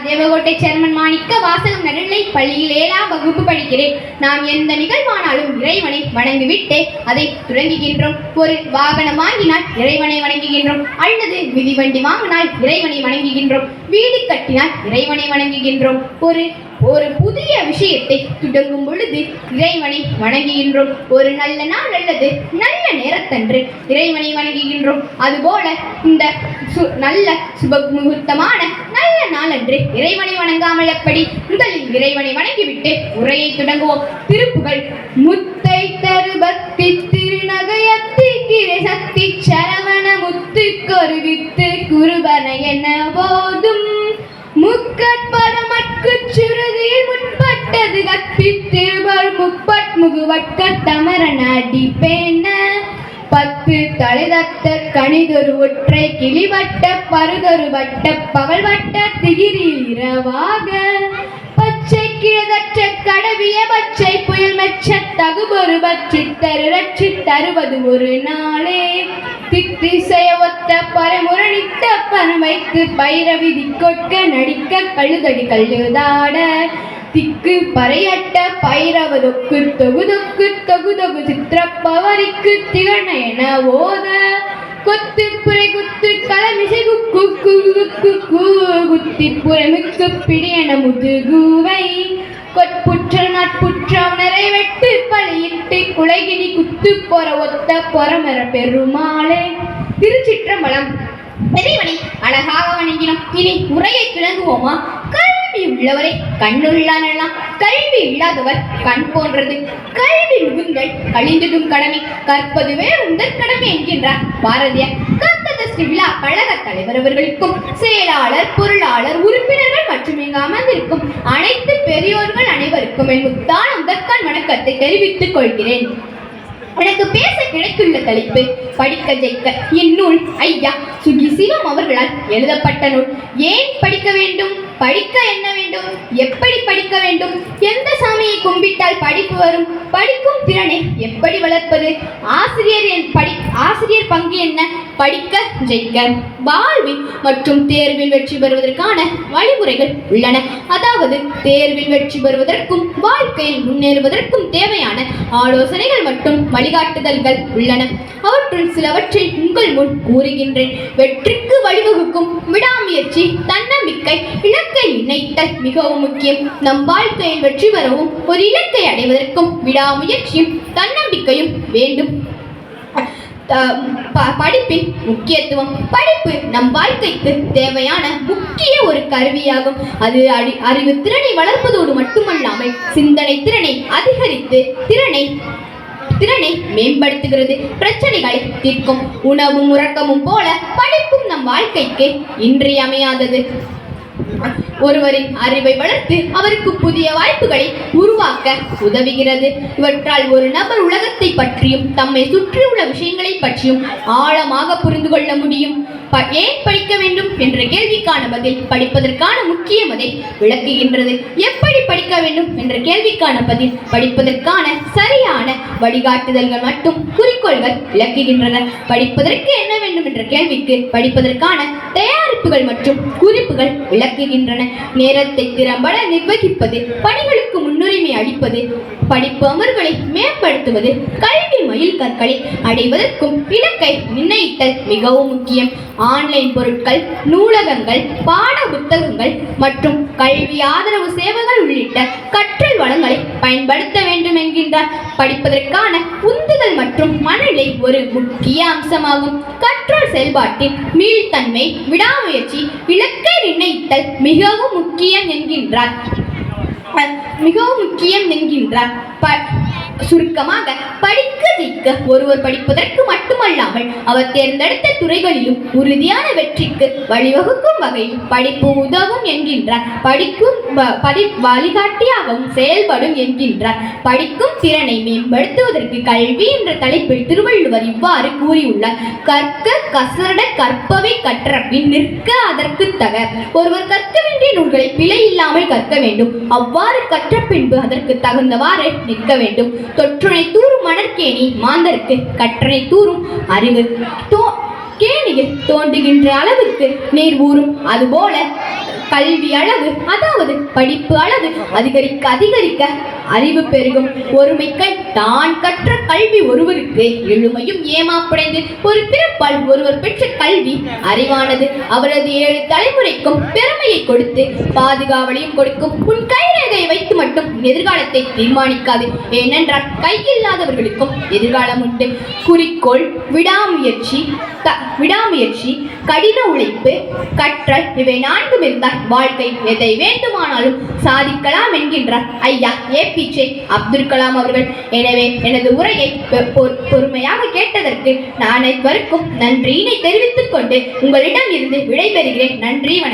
Devakottai chairman மாணிக்க வாசகம் நடுநிலை பள்ளியில் 7ஆம் வகுப்பு படிக்கிறேன். நாம் எந்த நிகழ்வானாலும் இறைவனை வணங்கிவிட்டு அதை தொடங்குகின்றோம். ஒரு வாகனம் வாங்கினால் இறைவனை வணங்குகின்றோம், அல்லது மிதிவண்டி வாங்கினால் இறைவனை வணங்குகின்றோம், வீடு கட்டினால் இறைவனை வணங்குகின்றோம். ஒரு புதிய விஷயத்தை தொடங்கும் பொழுது இறைவனை வணங்குகின்றோம். ஒரு நல்ல நாள் அல்லது நல்ல நேரத்தன்று இறைவனை வணங்குகின்றோம். அதுபோல இந்த நல்ல சுபமுகூர்த்தமான நல்ல நாளன்று இறைவனை வணங்காமல் எப்படி? முதலில் இறைவனை வணங்கிவிட்டு உரையை தொடங்குவோம். திருப்புகழ். முத்தை தருபத்தி திருநகையத்திக்கிரை சக்தி சரவண முத்து கொருவித்து குருபன என போதும் முக்கட்பரமற்கு சுருதியில் முற்பட்டது கற்பித்திருவர் முப்பட்முகுவட்க தமரனடி பேன 10 தலைதத்த கணிதொரு ஒற்றை கிளிவட்ட பருதொரு வட்ட பகல்வட்ட திகிரில் இரவாக பச்சை கிழதற்ற கடவிய பச்சை புயல் மெச்ச தகுபொரு பற்றி தருரட்சி தருவது ஒரு நாளே தித்திசைய ஒத்த பரமுரணித்த பணம் வைத்து பைரவிதி கொட்க நடிக்க கழுதடி கல்லுதாட திக்கு பறையட்ட பைரவதொக்கு தொகுதொக்கு தொகுதொகு சித்திரப்பவரிக்கு திகழ என ஓத கொத்து புரை குத்து களமிசை குக்கு குத்தி புறமுக்கு பிடியன முதுகுவை கொட்புற்ற நட்புற்ற உணரை வெட்டு பழியிட்டு குலைகினி குத்து பொற ஒத்த பொறமர பெருமாளே. திருச்சிற்றம்பலம். இறைவனை அழகாக வணங்கினோம். இனி உரையை தொடங்குவோமா? கல்வி உள்ளவரை கண்ணுள்ளானெல்லாம் கல்வி இல்லாதவர் கண் போன்றது. கல்வி மிகுங்கள் கழிந்திடும் கடமை கற்பதுவே உங்கள் கடமை என்கின்றார் பாரதியார். ஸ்ரீ விழா கழக தலைவர் அவர்களுக்கும் செயலாளர், பொருளாளர், உறுப்பினர்கள் மற்றும் இங்கு அமர்ந்திருக்கும் அனைத்து பெரியோர்கள் அனைவருக்கும் என் முத்தான முதற்கால் வணக்கத்தை தெரிவித்துக் கொள்கிறேன். எனக்கு பேச கிடைத்துள்ள தலைப்பு படிக்க ஜெயிக்க. இந்நூல் ஐயா சுகி சிவம் அவர்களால் எழுதப்பட்ட நூல். ஏன் படிக்க வேண்டும்? படிக்க என்ன வேண்டும்? எப்படி படிக்க வேண்டும்? எந்த சாமியை கும்பிட்டால் படிப்பு வரும்? படிக்கும் திறனை எப்படி வளர்ப்பது? ஆசிரியர் பங்கு என்ன? படிக்க ஜெயிக்க. வாழ்வில் மற்றும் தேர்வில் வெற்றி பெறுவதற்கான வழிமுறைகள் உள்ளன. அதாவது தேர்வில் வெற்றி பெறுவதற்கும் வாழ்க்கையில் முன்னேறுவதற்கும் தேவையான ஆலோசனைகள் மற்றும் வழிகாட்டுதல்கள் உள்ளன. அவற்றுள் சிலவற்றை உங்கள் முன் கூறுகின்றேன். வெற்றிக்கு வழிவகுக்கும் விடாமுயற்சி, தன்னம்பிக்கை, இலக்கை நிர்ணயித்தல் மிகவும் முக்கியம். நம் வாழ்க்கையில் வெற்றி பெறவும் ஒரு இலக்கை அடைவதற்கும் விடாமுயற்சியும் தன்னம்பிக்கையும் வேண்டும். படிப்பின் முக்கியத்துவம். படிப்பு நம் வாழ்க்கைக்கு தேவையான முக்கிய ஒரு கருவியாகும். அது அறிவு திறனை வளர்ப்பதோடு மட்டுமல்லாமல் சிந்தனை திறனை அதிகரித்து திறனை மேம்படுத்துகிறது. பிரச்சனைகளை தீர்க்கும். உணவும் உறக்கமும் போல படிப்பும் நம் வாழ்க்கைக்கு இன்றியமையாதது. ஒருவரின் அறிவை வளர்த்து அவருக்கு புதிய வாய்ப்புகளை உருவாக்க உதவுகிறது. இவற்றால் ஒரு நபர் உலகத்தை பற்றியும் தம்மை சுற்றியுள்ள விஷயங்களை பற்றியும் ஆழமாக புரிந்து கொள்ள முடியும். ஏன் படிக்க வேண்டும் என்ற கேள்விக்கான பதில் படிப்பதற்கான முக்கியமதை விளக்குகின்றது. எப்படி படிக்க வேண்டும் என்ற கேள்விக்கான பதில் படிப்பதற்கான சரியான வழிகாட்டுதல்கள் மற்றும் குறிக்கோள்கள் விளக்குகின்றன. படிப்பதற்கு என்ன வேண்டும் என்ற கேள்விக்கு படிப்பதற்கான தயாரிப்புகள் மற்றும் குறிப்புகள் விளக்குகின்றன. நேரத்தை திறம்பட நிர்வகிப்பது, பணிகளுக்கு முன்னுரிமை அளிப்பது, படிப்பு அமர்வுகளை மேம்படுத்துவது, கல்வி மைல் கற்களை அடைவதற்கும் இலக்கை நிர்ணயித்தல் மிகவும் முக்கியம். ஆன்லைன் பொருட்கள், நூலகங்கள், பாட புத்தகங்கள் மற்றும் கல்வி ஆதரவு சேவைகள் உள்ளிட்ட கற்றல் வளங்களை பயன்படுத்த வேண்டும் என்கின்றார். படிப்பதற்கான உந்துதல் மற்றும் மனநிலை ஒரு முக்கிய அம்சமாகும். கற்றல் செயல்பாட்டின் மீள்தன்மை, விடாமுயற்சி, இலக்கை நிர்ணயித்தல் மிகவும் முக்கியம் என்கின்றார். சுருக்கமாக படிக்க ஜெயிக்க ஒருவர் படிப்பதற்கு மட்டுமல்லாமல் அவர் தேர்ந்தெடுத்த துறைகளிலும் உறுதியான வெற்றிக்கு வழிவகுக்கும் வகையில் படிப்பு உதவும் என்கின்றார். படிக்கும் வழிகாட்டியாகவும் செயல்படும் என்கின்றார். படிக்கும் திறனை மேம்படுத்துவதற்கு கல்வி என்ற தலைப்பில் திருவள்ளுவர் இவ்வாறு கூறியுள்ளார். கற்க கசட கற்பவை கற்றபின் நிற்க அதற்கு தக. ஒருவர் கற்க வேண்டிய நூல்களை பிழை இல்லாமல் கற்க வேண்டும். அவ்வாறு கற்ற பின்பு அதற்கு தகுந்தவாறு நிற்க வேண்டும். தொற்றுனை தூரும் மணற்கேணி மாந்தருக்கு கற்றனை தூரும் அறிவு. கேணியில் தோண்டுகின்ற அளவுக்கு நீர் ஊறும். அதுபோல கல்வி அளவு, அதாவது படிப்பு அளவு அதிகரிக்க அதிகரிக்க அறிவு பெருகும். ஒருமைக்கை தான் கற்ற கல்வி ஒருவருக்கு எழுமையும் ஏமாப்படைந்து ஒரு பிறப்பால் ஒருவர் பெற்ற கல்வி அறிவானது அவரது 7 தலைமுறைக்கும் பெருமையை கொடுத்து பாதுகாவலையும் கொடுக்கும். உன் கைரேகையை வைத்து மட்டும் எதிர்காலத்தை தீர்மானிக்காது. ஏனென்றால் கையில்லாதவர்களுக்கும் எதிர்காலம் உண்டு. குறிக்கோள், விடாமுயற்சி, கடின உழைப்பு, கற்றல் இவை 4ம் இருந்தால் வாழ்க்கை எதை வேண்டுமானாலும் சாதிக்கலாம் என்கின்றார் ஐயா APJ அப்துல் கலாம் அவர்கள். எனவே எனது உரையை பொறுமையாக கேட்டதற்கு நான் அனைவருக்கும் நன்றியினை தெரிவித்துக் கொண்டு உங்களிடம் இருந்து விடைபெறுகிறேன். நன்றி, வணக்கம்.